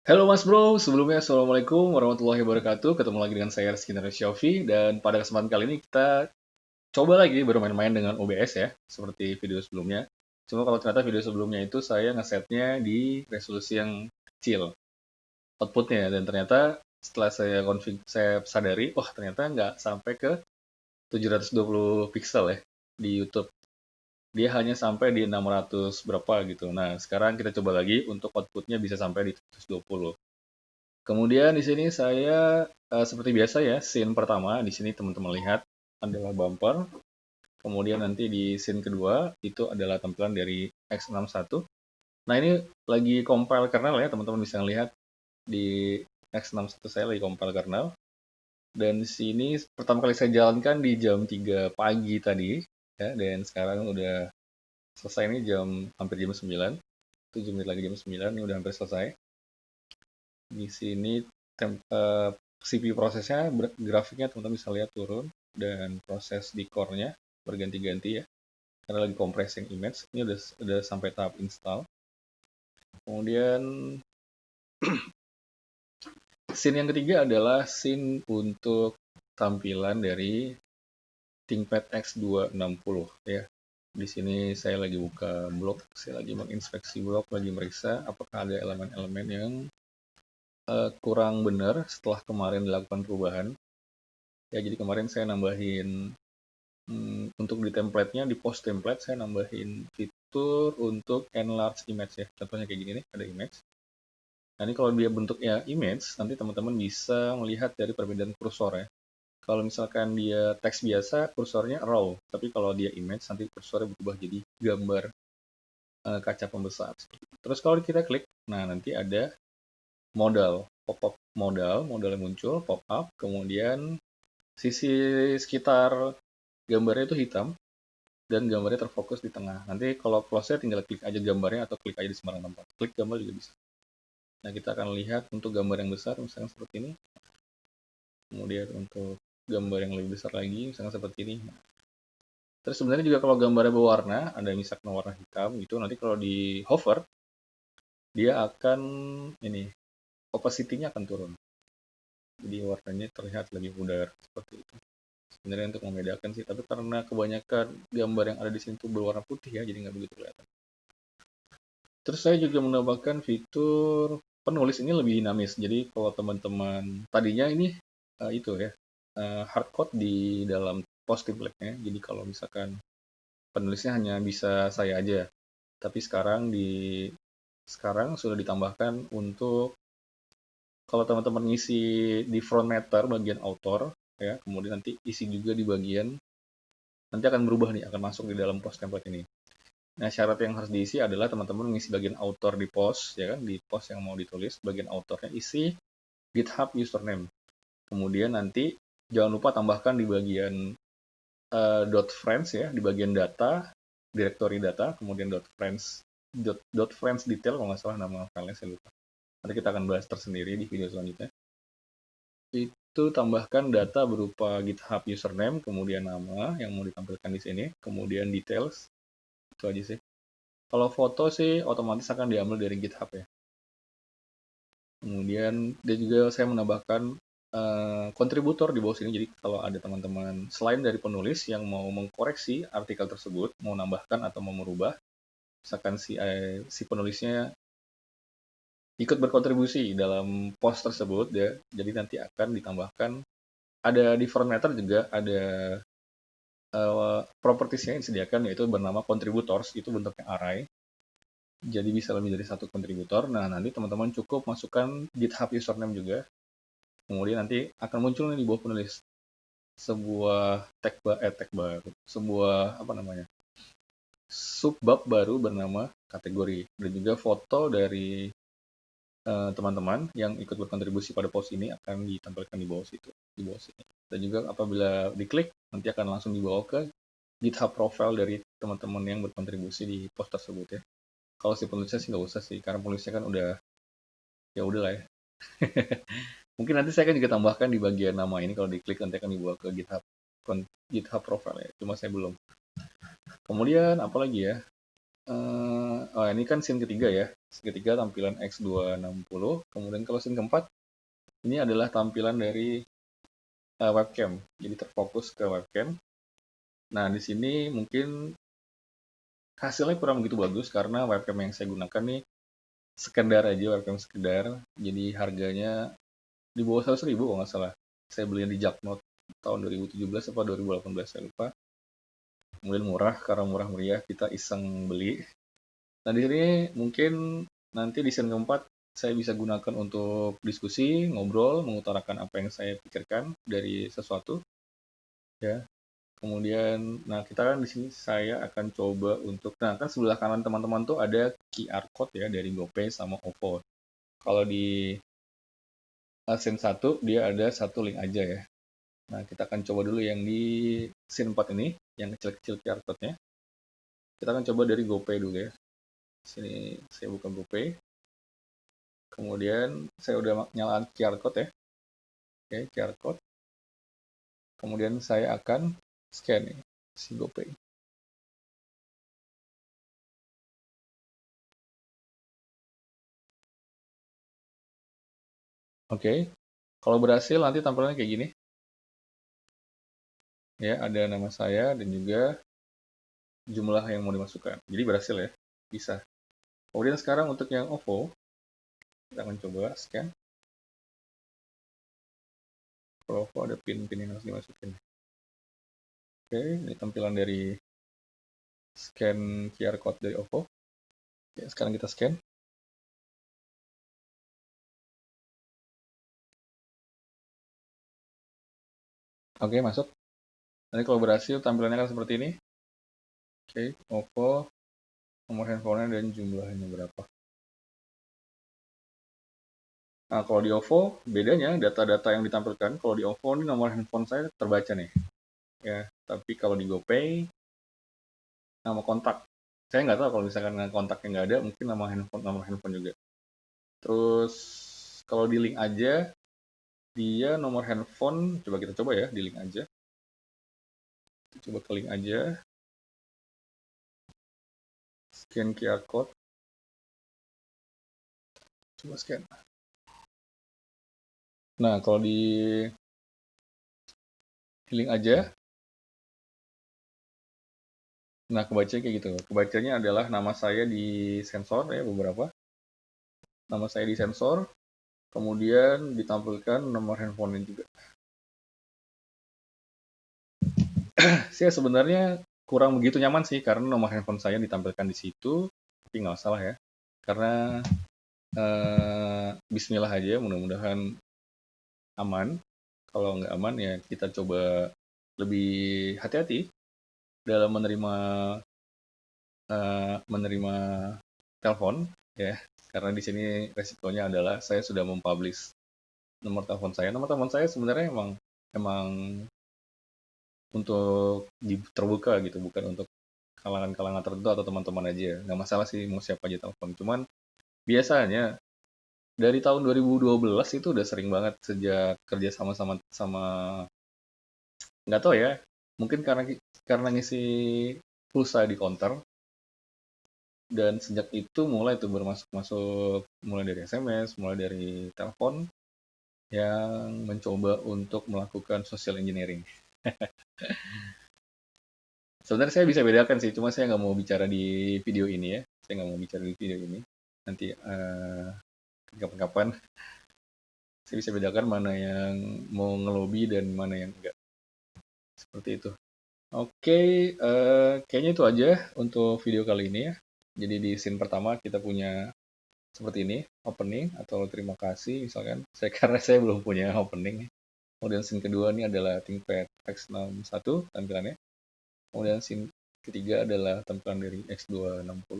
Halo Mas Bro, sebelumnya Assalamualaikum warahmatullahi wabarakatuh. Ketemu lagi dengan saya Rizky Narasyafi, dan pada kesempatan kali ini kita coba lagi bermain-main dengan OBS ya, seperti video sebelumnya. Cuma kalau ternyata video sebelumnya itu saya ngesetnya di resolusi yang kecil outputnya, dan ternyata setelah saya sadari, wah ternyata nggak sampai ke 720 pixel ya di YouTube. Dia hanya sampai di 600 berapa gitu. Nah, sekarang kita coba lagi untuk outputnya bisa sampai di 720. Kemudian di sini saya seperti biasa ya, scene pertama di sini teman-teman lihat adalah bumper. Kemudian nanti di scene kedua itu adalah tampilan dari X61. Nah, ini lagi compile kernel ya, teman-teman bisa lihat di X61 saya lagi compile kernel. Dan di sini pertama kali saya jalankan di jam 3 pagi tadi ya, dan sekarang udah selesai nih hampir jam 9. 7 menit lagi jam 9, ini udah hampir selesai. Di sini CPU prosesnya, grafiknya teman-teman bisa lihat turun, dan proses di core-nya berganti-ganti ya, karena lagi compressing image. Ini udah sampai tahap install. Kemudian scene yang ketiga adalah scene untuk tampilan dari ThinkPad X260 ya. Di sini saya lagi buka blog, saya lagi menginspeksi blog, lagi meriksa apakah ada elemen-elemen yang kurang benar setelah kemarin dilakukan perubahan. Ya, jadi kemarin saya nambahin untuk di template-nya, di post template saya nambahin fitur untuk enlarge image ya. Contohnya kayak gini nih, ada image. Nah, ini kalau dia bentuknya image, nanti teman-teman bisa melihat dari perbedaan kursor ya. Kalau misalkan dia teks biasa, kursornya raw. Tapi kalau dia image, nanti kursornya berubah jadi gambar kaca pembesar. Terus kalau kita klik, nah nanti ada modal, pop-up modal yang muncul, pop-up, kemudian sisi sekitar gambarnya itu hitam, dan gambarnya terfokus di tengah. Nanti kalau close-nya tinggal klik aja gambarnya atau klik aja di sembarang tempat. Klik gambar juga bisa. Nah, kita akan lihat untuk gambar yang besar, misalnya seperti ini. Kemudian untuk gambar yang lebih besar lagi, misalnya seperti ini. Terus sebenarnya juga kalau gambarnya berwarna, ada misalnya warna hitam gitu, nanti kalau di hover, dia akan ini, opacity-nya akan turun. Jadi warnanya terlihat lebih pudar seperti itu. Sebenarnya untuk membedakan sih, tapi karena kebanyakan gambar yang ada di sini tuh berwarna putih ya, jadi nggak begitu kelihatan. Terus saya juga menambahkan fitur penulis ini lebih dinamis. Jadi kalau teman-teman tadinya ini itu ya, hardcode di dalam post template-nya. Jadi kalau misalkan penulisnya hanya bisa saya aja. Tapi sekarang sudah ditambahkan untuk kalau teman-teman ngisi di front matter bagian author ya, kemudian nanti isi juga di bagian, nanti akan berubah nih, akan masuk di dalam post template ini. Nah, syarat yang harus diisi adalah teman-teman mengisi bagian author di post, ya kan, di post yang mau ditulis, bagian authornya isi GitHub username. Kemudian nanti jangan lupa tambahkan di bagian .friends ya, di bagian data, directory data, kemudian .friends detail kalau nggak salah nama filenya, saya lupa. Nanti kita akan bahas tersendiri di video selanjutnya. Itu tambahkan data berupa GitHub username, kemudian nama yang mau ditampilkan di sini, kemudian details, itu aja sih. Kalau foto sih otomatis akan diambil dari GitHub ya. Kemudian dia juga saya menambahkan kontributor di bawah sini. Jadi kalau ada teman-teman selain dari penulis yang mau mengkoreksi artikel tersebut, mau nambahkan atau mau merubah, misalkan si penulisnya ikut berkontribusi dalam post tersebut ya, jadi nanti akan ditambahkan, ada di formatter juga ada propertiesnya yang disediakan, yaitu bernama contributors, itu bentuknya array. Jadi bisa lebih dari satu kontributor. Nah, nanti teman-teman cukup masukkan GitHub username juga. Kemudian nanti akan muncul nih di bawah penulis sebuah tag baru, sebuah apa namanya, subbab baru bernama kategori, dan juga foto dari teman-teman yang ikut berkontribusi pada post ini akan ditampilkan di bawah situ, di bawah sini. Dan juga apabila diklik, nanti akan langsung dibawa ke GitHub profile dari teman-teman yang berkontribusi di post tersebut ya. Kalau si penulisnya sih nggak usah sih, karena penulisnya kan udah, ya udah lah ya. Mungkin nanti saya akan juga tambahkan di bagian nama ini, kalau diklik nanti akan dibawa ke GitHub profile ya. Cuma saya belum. Kemudian apa lagi ya? Oh, ini kan scene ketiga ya. Scene ketiga tampilan X260. Kemudian kalau scene keempat, ini adalah tampilan dari webcam. Jadi terfokus ke webcam. Nah, di sini mungkin hasilnya kurang begitu bagus karena webcam yang saya gunakan nih sekedar aja, webcam sekedar. Jadi harganya di bawah 100.000 kalau nggak salah. Saya belinya di Jaknot tahun 2017 atau 2018, saya lupa. Kemudian murah, karena murah meriah kita iseng beli. Nah, di sini mungkin nanti di scene keempat saya bisa gunakan untuk diskusi, ngobrol, mengutarakan apa yang saya pikirkan dari sesuatu, ya. Kemudian, nah kita kan di sini saya akan coba untuk, nah kan sebelah kanan teman-teman tuh ada QR code ya dari GoPay sama OVO. Kalau di scene 1 dia ada satu link aja ya. Nah kita akan coba dulu yang di scene 4 ini, yang kecil-kecil QR code-nya. Kita akan coba dari GoPay dulu ya. Sini saya buka GoPay. Kemudian saya udah nyalakan QR code ya. Oke, QR code. Kemudian saya akan scan nih, si GoPay. Oke, kalau berhasil nanti tampilannya kayak gini. Ya, ada nama saya dan juga jumlah yang mau dimasukkan. Jadi berhasil ya, bisa. Kemudian sekarang untuk yang OVO, kita akan coba scan. Kalau OVO ada pin-pin yang harus dimasukin. Oke, ini tampilan dari scan QR code dari OVO. Ya, sekarang kita scan. Oke, masuk. Nanti kalau berhasil tampilannya akan seperti ini. Oke, OVO, nomor handphonenya dan jumlahnya berapa. Nah, kalau di OVO, bedanya data-data yang ditampilkan, kalau di OVO ini nomor handphone saya terbaca nih. Ya, tapi kalau di GoPay, nama kontak. Saya nggak tahu kalau misalkan kontaknya nggak ada, mungkin nomor handphone juga. Terus, kalau di link aja, dia nomor handphone, coba kita coba ya, di link aja. Kita coba ke link aja. Scan QR code. Coba scan. Nah, kalau di link aja, nah kebaca kayak gitu. Kebacanya adalah nama saya di sensor ya, beberapa. Nama saya di sensor, kemudian ditampilkan nomor handphone juga. Saya sebenarnya kurang begitu nyaman sih karena nomor handphone saya ditampilkan di situ, tapi nggak salah ya. Karena Bismillah aja, mudah-mudahan aman. Kalau nggak aman ya kita coba lebih hati-hati dalam menerima telepon ya. Karena di sini resikonya adalah saya sudah mempublish nomor telepon saya. Nomor telepon saya sebenarnya emang untuk terbuka gitu, bukan untuk kalangan-kalangan tertentu atau teman-teman aja. Nggak masalah sih mau siapa aja telepon. Cuman biasanya dari tahun 2012 itu udah sering banget sejak kerja sama nggak tahu ya. Mungkin karena ngisi pulsa di counter dan sejak itu mulai tuh bermasuk-masuk mulai dari SMS, mulai dari telepon yang mencoba untuk melakukan social engineering. Sebenarnya saya bisa bedakan sih, cuma saya nggak mau bicara di video ini ya. Saya nggak mau bicara di video ini. Nanti kapan-kapan saya bisa bedakan mana yang mau ngelobi dan mana yang enggak. Seperti itu. Oke, kayaknya itu aja untuk video kali ini ya. Jadi di scene pertama kita punya seperti ini, opening atau terima kasih misalkan. Karena saya belum punya opening. Kemudian scene kedua ini adalah ThinkPad X61 tampilannya. Kemudian scene ketiga adalah tampilan dari X260.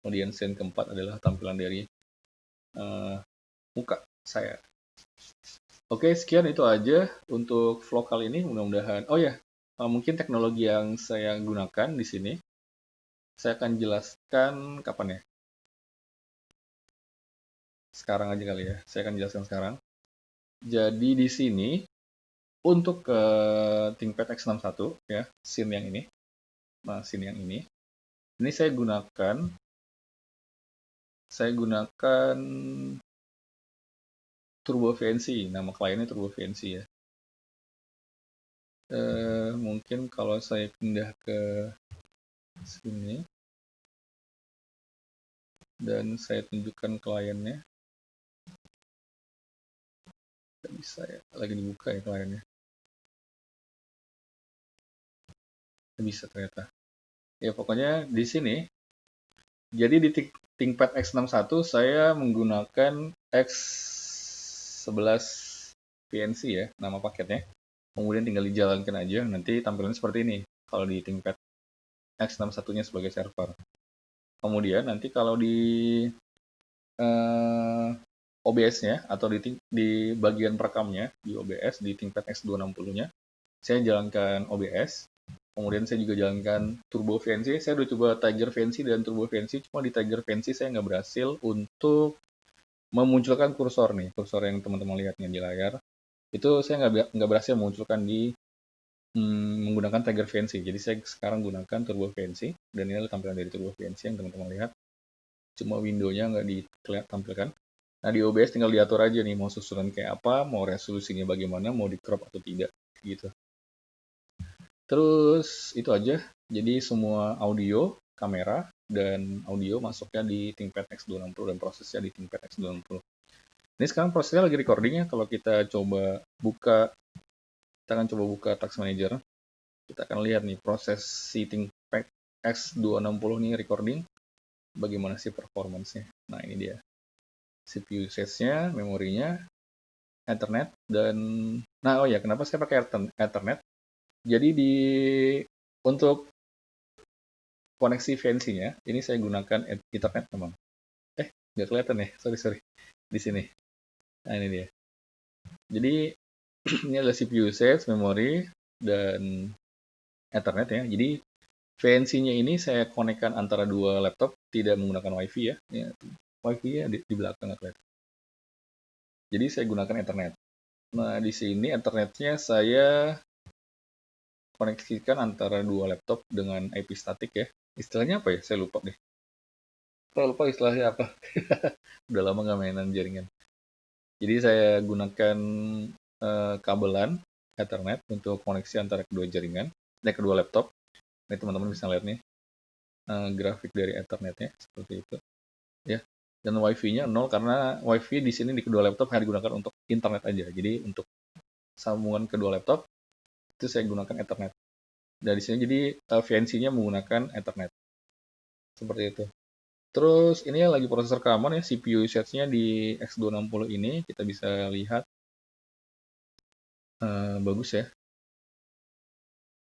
Kemudian scene keempat adalah tampilan dari muka saya. Oke, sekian itu aja untuk vlog kali ini. Mudah-mudahan, oh ya, mungkin teknologi yang saya gunakan di sini, saya akan jelaskan kapan ya? Sekarang aja kali ya. Saya akan jelaskan sekarang. Jadi di sini untuk ThinkPad X61 ya, scene yang ini, scene yang ini, Ini saya gunakan Turbo VNC, nama kliennya Turbo VNC ya. Mungkin kalau saya pindah ke sini dan saya tunjukkan kliennya, nggak bisa ya, lagi dibuka ya kliennya. Nggak bisa ternyata. Ya pokoknya di sini, jadi di ThinkPad X61 saya menggunakan X11 VNC ya, nama paketnya. Kemudian tinggal dijalankan aja, nanti tampilannya seperti ini kalau di ThinkPad X61-nya sebagai server. Kemudian nanti kalau di OBS-nya atau di bagian perekamnya di OBS di ThinkPad X260-nya, saya jalankan OBS. Kemudian saya juga jalankan Turbo VNC. Saya udah coba Tiger VNC dan Turbo VNC, cuma di Tiger VNC saya nggak berhasil untuk memunculkan kursor nih, kursor yang teman-teman lihat nih di layar. Itu saya nggak berhasil memunculkan di menggunakan Tiger VNC. Jadi saya sekarang gunakan Turbo VNC, dan ini adalah tampilan dari Turbo VNC yang teman-teman lihat. Cuma window-nya nggak ditampilkan. Nah, di OBS tinggal diatur aja nih, mau susunan kayak apa, mau resolusinya bagaimana, mau di crop atau tidak, gitu. Terus, itu aja. Jadi, semua audio, kamera, dan audio masuknya di ThinkPad X260 dan prosesnya di ThinkPad X260. Ini sekarang prosesnya lagi recording ya. Kalau kita coba buka, kita akan coba buka Task Manager. Kita akan lihat nih, proses si ThinkPad X260 nih recording. Bagaimana sih performance-nya. Nah, ini dia. CPU usage-nya, memorinya, Ethernet, dan nah oh ya, kenapa saya pakai Ethernet? Jadi untuk koneksi VNC-nya, ini saya gunakan Ethernet memang. Nggak kelihatan ya, sorry di sini. Nah, ini dia. Jadi ini adalah CPU usage, memori, dan Ethernet ya. Jadi VNC-nya ini saya konekkan antara dua laptop, tidak menggunakan WiFi ya. WiFi-nya di belakang nggak kelihatan. Jadi saya gunakan Ethernet. Nah, di sini Ethernetnya saya koneksikan antara dua laptop dengan IP statik ya. Istilahnya apa ya? Saya lupa deh. Saya lupa istilahnya apa. Udah lama nggak mainan jaringan. Jadi saya gunakan kabelan Ethernet untuk koneksi antara kedua jaringan, kedua laptop. Ini teman-teman bisa lihat nih grafik dari Ethernetnya seperti itu. Ya. Dan WiFi-nya 0 karena WiFi di sini di kedua laptop hanya digunakan untuk internet aja. Jadi untuk sambungan kedua laptop itu saya gunakan Ethernet. Dan di sini jadi VNC-nya menggunakan Ethernet. Seperti itu. Terus ini lagi proses rekaman ya, CPU usage-nya di X260 ini kita bisa lihat bagus ya.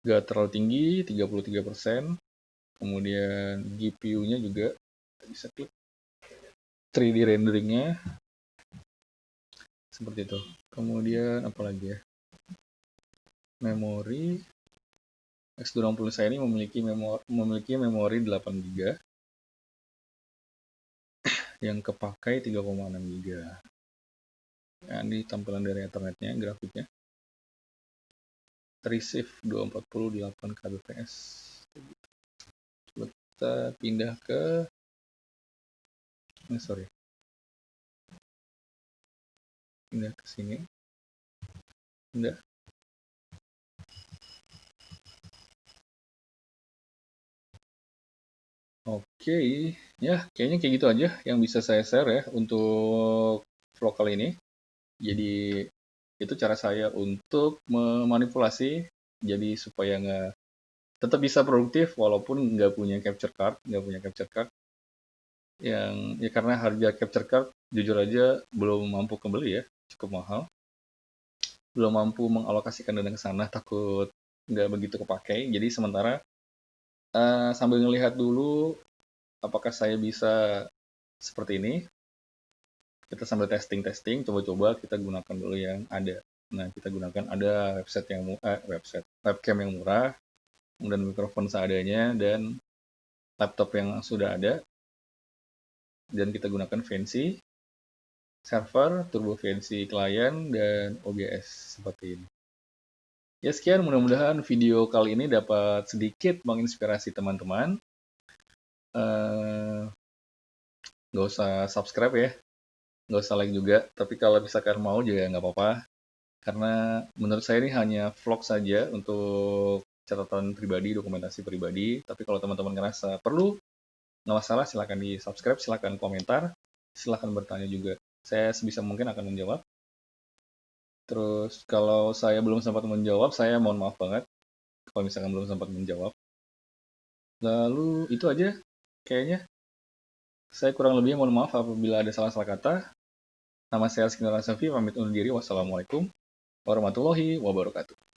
Gak terlalu tinggi, 33%. Kemudian GPU-nya juga bisa klik 3D rendering-nya seperti itu. Kemudian apa lagi ya? Memori X260 saya ini memiliki memori 8 GB yang kepakai 3,6 GB. Nah, ini tampilan dari Ethernetnya, grafiknya. Receive 248 kbps. Coba kita pindah ke pindah ke sini. Pindah. Oke, ya kayaknya kayak gitu aja yang bisa saya share ya untuk vlog kali ini. Jadi itu cara saya untuk memanipulasi jadi supaya nggak tetap bisa produktif walaupun nggak punya capture card yang ya karena harga capture card jujur aja belum mampu kembali ya, cukup mahal, belum mampu mengalokasikan dana ke sana, takut nggak begitu kepakai. Jadi sementara sambil ngelihat dulu apakah saya bisa seperti ini, kita sambil testing coba-coba kita gunakan dulu yang ada. Nah, kita gunakan ada webcam yang murah, kemudian mikrofon seadanya, dan laptop yang sudah ada, dan kita gunakan VNC server, Turbo VNC client, dan OBS seperti ini. Ya sekian, mudah-mudahan video kali ini dapat sedikit menginspirasi teman-teman. eh, nggak usah subscribe ya, nggak usah like juga. Tapi kalau misalkan mau juga nggak apa-apa, karena menurut saya ini hanya vlog saja untuk catatan pribadi, dokumentasi pribadi. Tapi kalau teman-teman ngerasa perlu, nggak masalah, silahkan di subscribe, silahkan komentar, silahkan bertanya juga. Saya sebisa mungkin akan menjawab. Terus kalau saya belum sempat menjawab, saya mohon maaf banget kalau misalkan belum sempat menjawab. Lalu itu aja kayaknya. Saya kurang lebihnya mohon maaf apabila ada salah-salah kata. Nama saya Rizky Nur Safi, pamit undur diri. Wassalamualaikum warahmatullahi wabarakatuh.